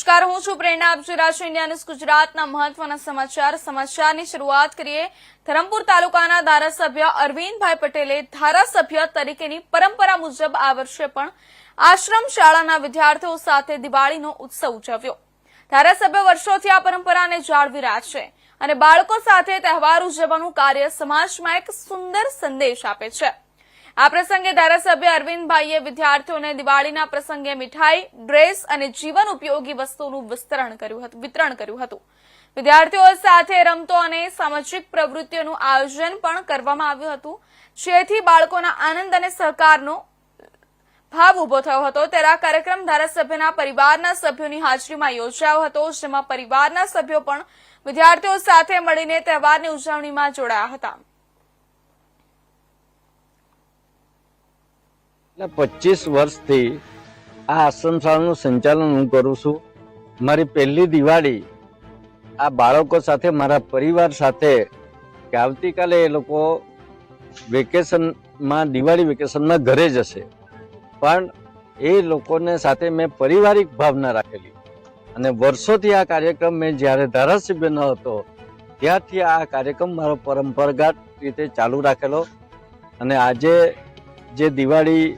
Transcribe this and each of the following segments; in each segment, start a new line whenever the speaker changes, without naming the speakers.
નમસ્કાર, હું છું પ્રેરણા. આપ જોઈ રહ્યા છો ઇન્ડિયા ન્યૂઝ ગુજરાતના મહત્વના સમાચારની શરૂઆત કરીએ. ધરમપુર તાલુકાના ધારાસભ્ય અરવિંદભાઈ પટેલે ધારાસભ્ય તરીકેની પરંપરા મુજબ આ વર્ષે પણ આશ્રમ શાળાના વિદ્યાર્થીઓ સાથે દિવાળીનો ઉત્સવ ઉજવ્યો. ધારાસભ્ય વર્ષોથી આ પરંપરાને જાળવી રહ્યા છે અને બાળકો સાથે તહેવાર ઉજવવાનું કાર્ય સમાજમાં એક સુંદર સંદેશ આપે છે. આ પ્રસંગે ધારાસભ્ય અરવિંદભાઈએ વિદ્યાર્થીઓને દિવાળીના પ્રસંગે મીઠાઈ, ડ્રેસ અને જીવન ઉપયોગી વસ્તુઓનું વિતરણ કર્યું હતું. વિદ્યાર્થીઓ સાથે રમતો અને સામાજિક પ્રવૃત્તિઓનું આયોજન પણ કરવામાં આવ્યું હતું, જેથી બાળકોના આનંદ અને સહકારનો ભાવ ઉભો થયો હતો. ત્યારે આ કાર્યક્રમ ધારાસભ્યના પરિવારના સભ્યોની હાજરીમાં યોજાયો હતો, જેમાં પરિવારના સભ્યો પણ વિદ્યાર્થીઓ સાથે મળીને તહેવારની ઉજવણીમાં જોડાયા હતા.
25 વર્ષથી આ આશ્રમ શાળાનું સંચાલન હું કરું છું. મારી પહેલી દિવાળી આ બાળકો સાથે, મારા પરિવાર સાથે, કે આવતીકાલે એ લોકો વેકેશનમાં, દિવાળી વેકેશનમાં ઘરે જશે, પણ એ લોકોને સાથે મેં પારિવારિક ભાવના રાખેલી અને વર્ષોથી આ કાર્યક્રમ મેં જ્યારે ધારાસભ્ય ન હતો ત્યારથી આ કાર્યક્રમ મારો પરંપરાગત રીતે ચાલુ રાખેલો. અને આજે જે દિવાળી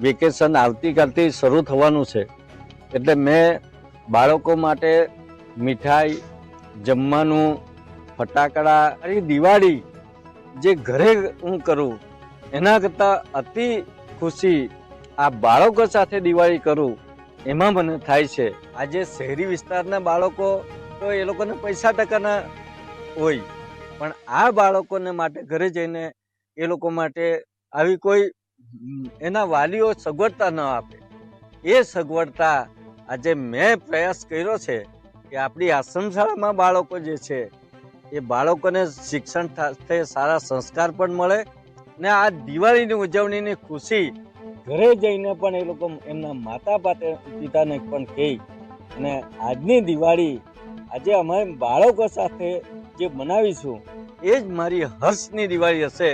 વેકેશન આવતીકાલથી શરૂ થવાનું છે, એટલે મેં બાળકો માટે મીઠાઈ, જમવાનું, ફટાકડા, એ દિવાળી જે ઘરે હું કરું એના કરતાં અતિ ખુશી આ બાળકો સાથે દિવાળી કરું એમાં મને થાય છે. આજે શહેરી વિસ્તારના બાળકો તો એ લોકોને પૈસા ટકાના હોય, પણ આ બાળકોને માટે ઘરે જઈને એ લોકો માટે આવી કોઈ એના વાલીઓ સગવડતા ન આપે, એ સગવડતા આજે મેં પ્રયાસ કર્યો છે કે આપણી આશ્રમ શાળામાં બાળકો જે છે એ બાળકોને શિક્ષણ સાથે સારા સંસ્કાર પણ મળે ને આ દિવાળીની ઉજવણીની ખુશી ઘરે જઈને પણ એ લોકો એમના માતા પિતાને પણ કહે. અને આજની દિવાળી આજે અમે બાળકો સાથે જે મનાવીશું એ જ મારી હર્ષની દિવાળી હશે.